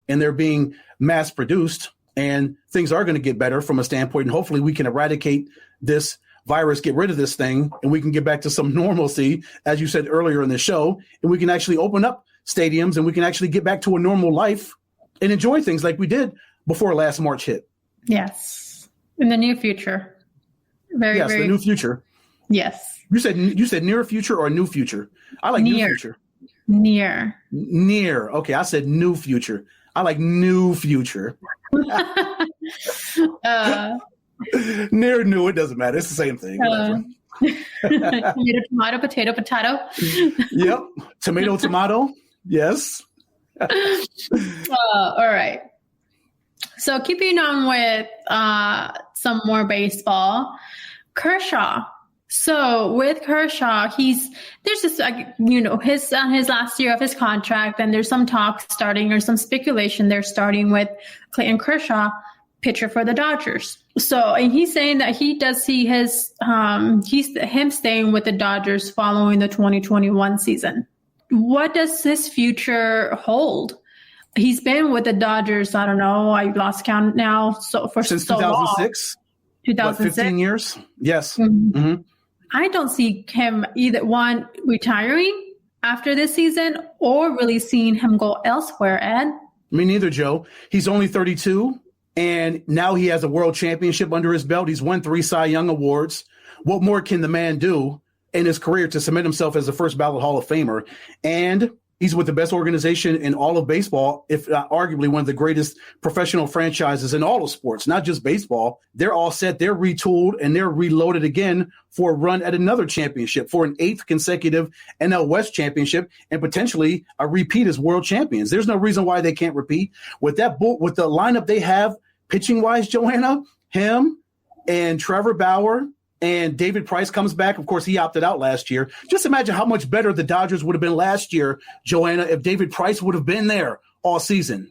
and they're being mass produced, and things are going to get better from a standpoint. And hopefully we can eradicate this virus, get rid of this thing, and we can get back to some normalcy, as you said earlier in the show, and we can actually open up stadiums and we can actually get back to a normal life and enjoy things like we did before last March hit. Yes. In the near future. Very, the new future. Yes. You said near future or new future? I like new future. Near. Okay, I said new future. I like new future. Near, new, it doesn't matter. It's the same thing. Potato. Yep. Tomato. Yes. All right. So keeping on with some more baseball, Kershaw. So with Kershaw, there's just his last year of his contract, and there's some talk starting or some speculation they're starting with Clayton Kershaw, pitcher for the Dodgers. So, and he's saying that he does see him staying with the Dodgers following the 2021 season. What does his future hold? He's been with the Dodgers, I don't know, I lost count now. Since 2006? 2006. 15 years? Yes. Mm-hmm. Mm-hmm. I don't see him either retiring after this season or really seeing him go elsewhere, Ed. Me neither, Joe. He's only 32, and now he has a world championship under his belt. He's won 3 Cy Young Awards. What more can the man do in his career to cement himself as a first ballot Hall of Famer? And he's with the best organization in all of baseball, if not arguably one of the greatest professional franchises in all of sports, not just baseball. They're all set. They're retooled and they're reloaded again for a run at another championship, for an 8th consecutive NL West championship, and potentially a repeat as world champions. There's no reason why they can't repeat. With the lineup they have pitching wise, Johanna, him and Trevor Bauer, and David Price comes back. Of course, he opted out last year. Just imagine how much better the Dodgers would have been last year, Johanna, if David Price would have been there all season.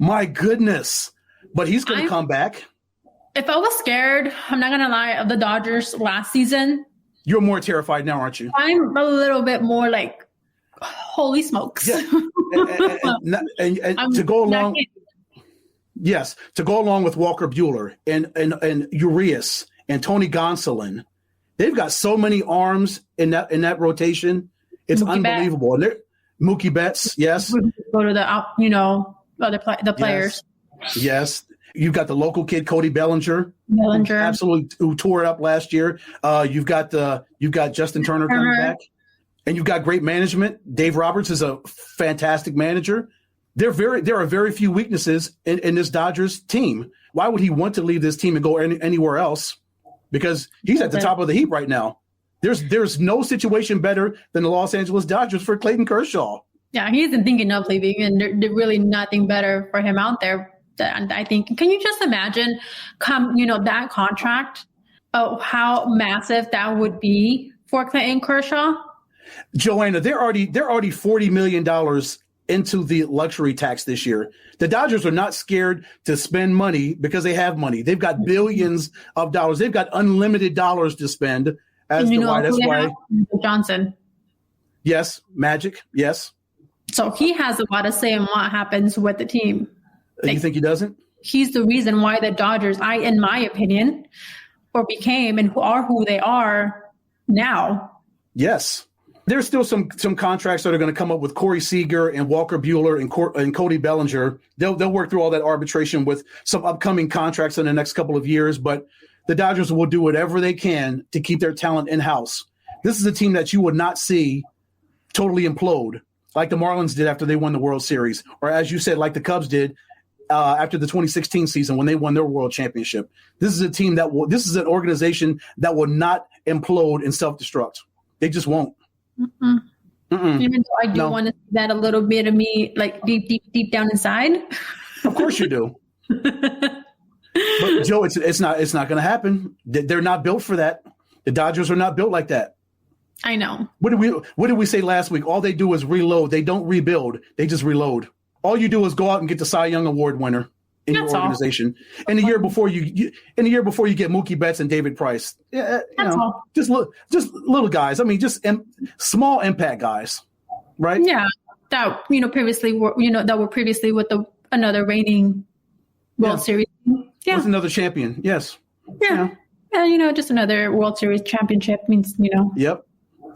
My goodness. But he's going to come back. If I was scared, I'm not going to lie, of the Dodgers last season. You're more terrified now, aren't you? I'm a little bit more like, holy smokes. Yeah. and to go along. Yes, to go along with Walker Buehler and Urias and Tony Gonsolin, they've got so many arms in that rotation. It's Mookie unbelievable. And Mookie Betts, yes. Go to the players. Yes. You've got the local kid Cody Bellinger. Who tore it up last year. You've got Justin Turner coming back, and you've got great management. Dave Roberts is a fantastic manager. There are very few weaknesses in this Dodgers team. Why would he want to leave this team and go anywhere else? Because he's at the top of the heap right now. There's no situation better than the Los Angeles Dodgers for Clayton Kershaw. Yeah, he isn't thinking of leaving, and there's really nothing better for him out there. And I think, can you just imagine that contract, how massive that would be for Clayton Kershaw? Joanna, they're already $40 million into the luxury tax this year. The Dodgers are not scared to spend money because they have money. They've got billions of dollars. They've got unlimited dollars to spend. That's why Johnson. Yes, Magic. Yes. So he has a lot to say in what happens with the team. You think he doesn't? He's the reason why the Dodgers, in my opinion, became and are who they are now. Yes. There's still some contracts that are going to come up with Corey Seager and Walker Buehler and Cody Bellinger. They'll work through all that arbitration with some upcoming contracts in the next couple of years, but the Dodgers will do whatever they can to keep their talent in-house. This is a team that you would not see totally implode like the Marlins did after they won the World Series, or as you said, like the Cubs did after the 2016 season when they won their world championship. This is this is an organization that will not implode and self-destruct. They just won't. Mm-mm. Mm-mm. Even though I do want to see that a little bit of me, like deep down inside. Of course you do. But Joe, it's not going to happen. They're not built for that. The Dodgers are not built like that. I know. What did we say last week? All they do is reload. They don't rebuild. They just reload. All you do is go out and get the Cy Young Award winner in your organization. And the year before you get Mookie Betts and David Price. Just little guys. I mean, just small impact guys, right? Yeah, that previously were with the another reigning World Series. Yeah. With another champion. Yes. Yeah. And, just another World Series championship means, Yep.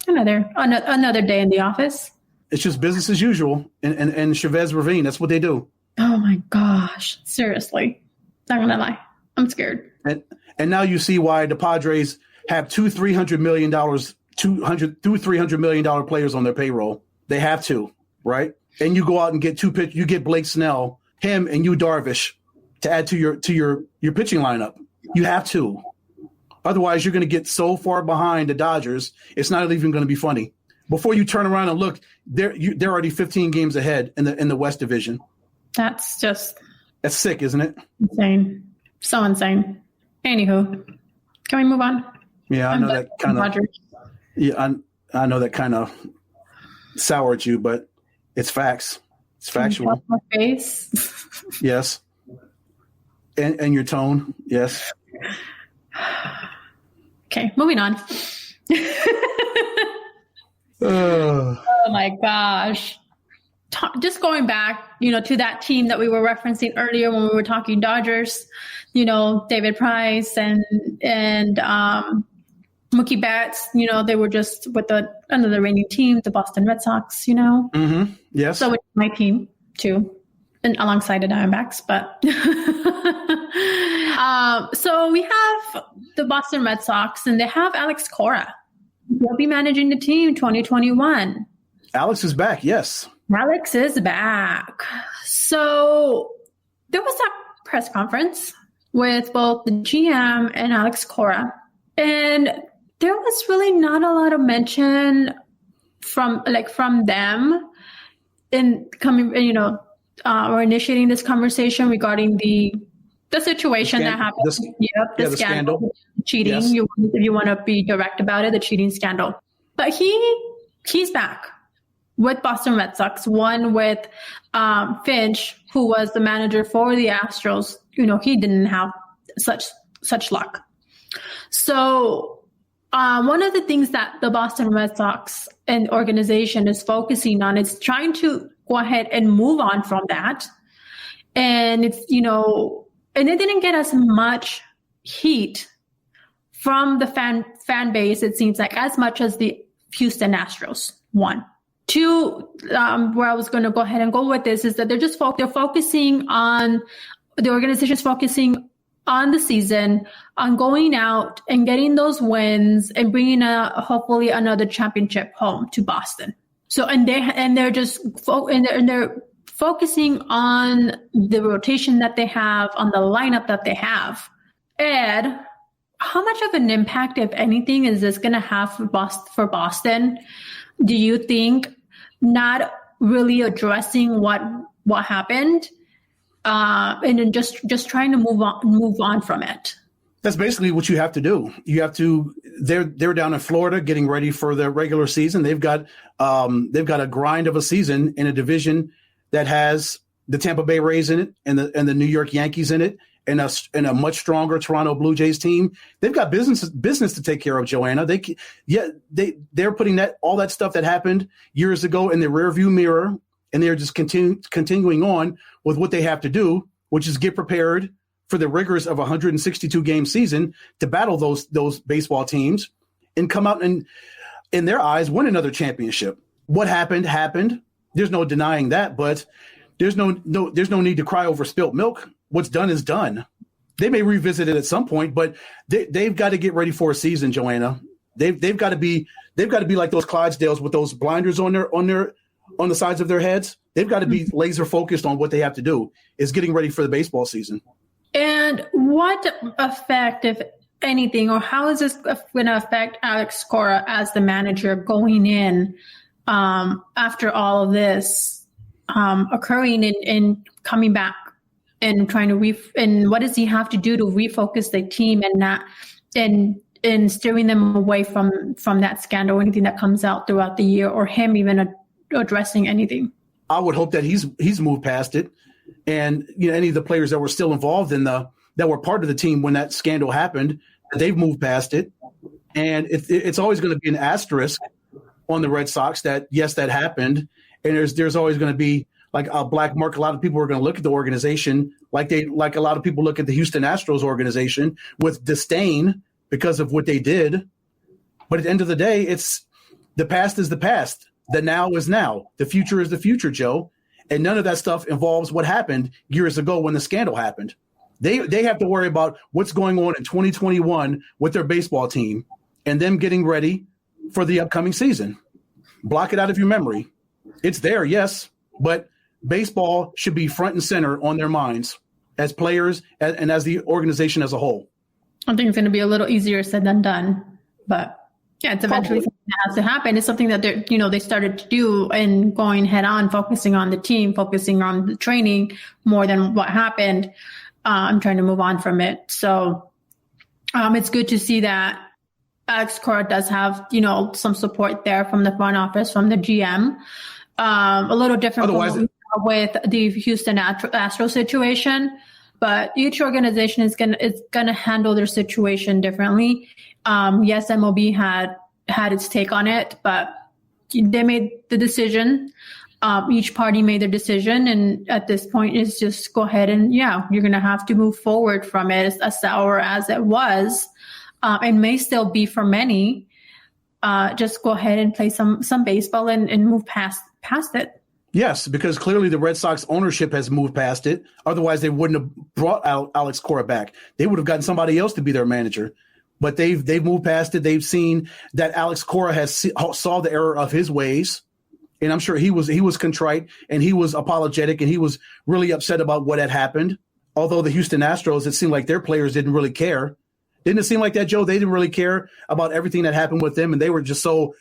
another day in the office. It's just business as usual in Chavez Ravine. That's what they do. Oh my gosh. Seriously. Not going to lie. I'm scared. And now you see why the Padres have two $300 million players on their payroll. They have to, right? And you go out and get you get Blake Snell, him and Yu Darvish to add to your pitching lineup. You have to. Otherwise, you're going to get so far behind the Dodgers, it's not even going to be funny. Before you turn around and look, they're already 15 games ahead in the West Division. That's sick, isn't it? Insane. So insane. Anywho, can we move on? Yeah, I know that kind of. Yeah, I know that kind of soured you, but it's facts. It's factual. My face. Yes. And your tone. Yes. Okay, moving on. Oh my gosh. Just going back, to that team that we were referencing earlier when we were talking Dodgers, David Price and Mookie Betts, they were just with another reigning team, the Boston Red Sox, Mm-hmm. Yes. So it's my team too, and alongside the Diamondbacks. But so we have the Boston Red Sox, and they have Alex Cora. He'll be managing the team 2021. Alex is back. Yes. Alex is back. So there was that press conference with both the GM and Alex Cora, and there was really not a lot of mention from them in coming, or initiating this conversation regarding the situation that happened. The scandal. Cheating. Yes. If you want to be direct about it, the cheating scandal. But he's back with Boston Red Sox, one with Finch, who was the manager for the Astros. He didn't have such luck. So one of the things that the Boston Red Sox and organization is focusing on is trying to go ahead and move on from that. And it's, and it didn't get as much heat from the fan base, it seems like, as much as the Houston Astros. One. Two, where I was going to go ahead and go with this is that they're focusing on, the organization's focusing on the season, on going out and getting those wins and bringing hopefully another championship home to Boston. So, they're focusing on the rotation that they have, on the lineup that they have. Ed, how much of an impact, if anything, is this going to have for Boston? Do you think not really addressing what happened, and then just trying to move on from it? That's basically what you have to do. You have to. They're down in Florida getting ready for the regular season. They've got a grind of a season in a division that has the Tampa Bay Rays in it and the New York Yankees in it, and a much stronger Toronto Blue Jays team. They've got business to take care of, Joanna. They're putting all that stuff that happened years ago in the rearview mirror, and they're just continuing on with what they have to do, which is get prepared for the rigors of a 162 game season to battle those baseball teams and come out and, in their eyes, win another championship. What happened. There's no denying that, but there's no need to cry over spilt milk. What's done is done. They may revisit it at some point, but they've got to get ready for a season, Joanna. They've got to be like those Clydesdales with those blinders on the sides of their heads. They've got to be laser focused on what they have to do, is getting ready for the baseball season. And what effect, if anything, or how is this going to affect Alex Cora as the manager going in after all of this occurring and coming back and trying to and what does he have to do to refocus the team and not and steering them away from that scandal or anything that comes out throughout the year, or him even addressing anything? I would hope that he's moved past it, and any of the players that were still involved that were part of the team when that scandal happened, they've moved past it. And it's always going to be an asterisk on the Red Sox that yes, that happened, and there's always going to be like a black mark. A lot of people are going to look at the organization like a lot of people look at the Houston Astros organization with disdain because of what they did. But at the end of the day, it's the past is the past. The now is now. The future is the future, Joe. And none of that stuff involves what happened years ago when the scandal happened. They have to worry about what's going on in 2021 with their baseball team and them getting ready for the upcoming season. Block it out of your memory. It's there, yes, but baseball should be front and center on their minds as players and as the organization as a whole. I think it's going to be a little easier said than done, but yeah, it's eventually something that has to happen. It's something that they started to do and going head on, focusing on the team, focusing on the training more than what happened. I'm trying to move on from it. So it's good to see that Alex Cora does have, some support there from the front office, from the GM. A little different with the Houston Astros situation, but each organization is gonna handle their situation differently. Yes, MLB had its take on it, but they made the decision. Each party made their decision, and at this point, it's just go ahead and you're going to have to move forward from it. As sour as it was, and may still be for many. Just go ahead and play some baseball and move past it. Yes, because clearly the Red Sox ownership has moved past it. Otherwise, they wouldn't have brought out Alex Cora back. They would have gotten somebody else to be their manager. But they've moved past it. They've seen that Alex Cora saw the error of his ways. And I'm sure he was contrite and he was apologetic and he was really upset about what had happened. Although the Houston Astros, it seemed like their players didn't really care. Didn't it seem like that, Joe? They didn't really care about everything that happened with them, and they were so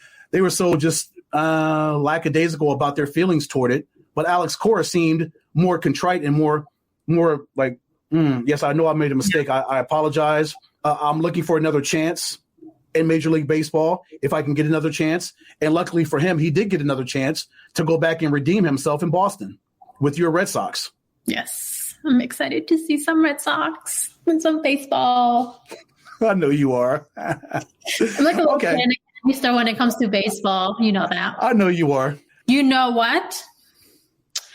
lackadaisical about their feelings toward it. But Alex Cora seemed more contrite and more like, yes, I know I made a mistake. I apologize. I'm looking for another chance in Major League Baseball if I can get another chance. And luckily for him, he did get another chance to go back and redeem himself in Boston with your Red Sox. Yes, I'm excited to see some Red Sox and some baseball. I know you are. I'm like a little gangster when it comes to baseball. You know that. I know you are. You know what?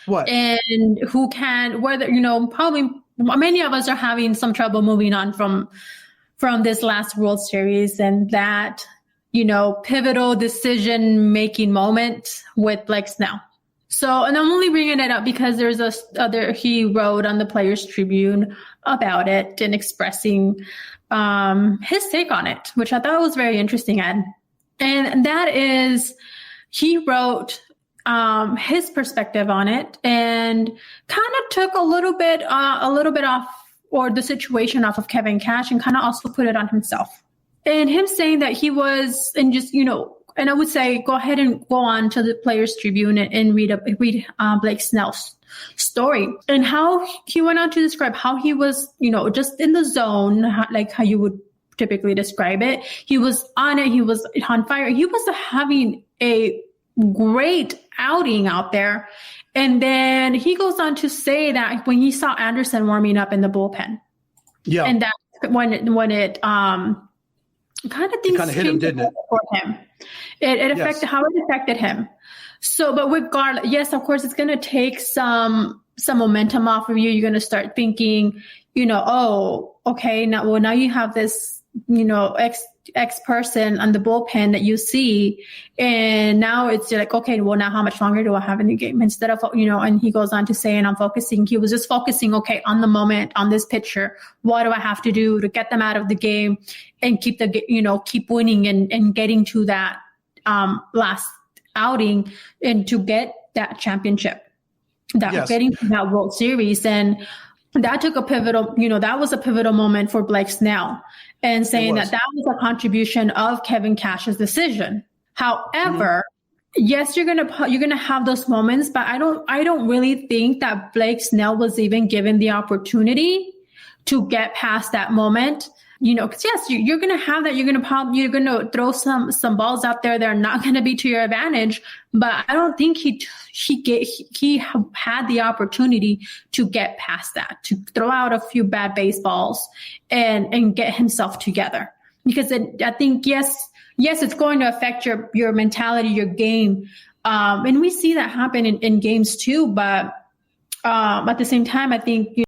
What? And who can, whether, probably many of us are having some trouble moving on from this last World Series and that, pivotal decision-making moment with Blake Snell. So, and I'm only bringing it up because there's he wrote on the Players Tribune about it and expressing his take on it, which I thought was very interesting, Ed. And that is, he wrote his perspective on it and kind of took a little bit off, or the situation off of Kevin Cash, and kind of also put it on himself. And him saying that he was, and just, and I would say, go ahead and go on to the Players Tribune and read Blake Snell's story and how he went on to describe how he was, just in the zone, like how you would typically describe it. He was on it. He was on fire. He was having a great outing out there. And then he goes on to say that when he saw Anderson warming up in the bullpen, and that when it kind of hit him, didn't it? For him, it affected how it affected him. So, but regardless, yes, of course, it's going to take some momentum off of you. You're going to start thinking, oh, okay, now you have this, X person on the bullpen that you see, and now it's like, okay, well, now how much longer do I have in the game? Instead of, and he goes on to say, and he was just focusing, okay, on the moment, on this pitcher, what do I have to do to get them out of the game and keep winning and getting to that last outing and to get that championship, getting to that World Series. And that took a pivotal, that was a pivotal moment for Blake Snell, and saying that was a contribution of Kevin Cash's decision. However, yes, you're gonna have those moments, but I don't really think that Blake Snell was even given the opportunity to get past that moment. Because yes, you're going to have that. You're going to throw some balls out there that are not going to be to your advantage. But I don't think he had the opportunity to get past that, to throw out a few bad baseballs and get himself together. Because I think yes, it's going to affect your mentality, your game. And we see that happen in games too. But at the same time, I think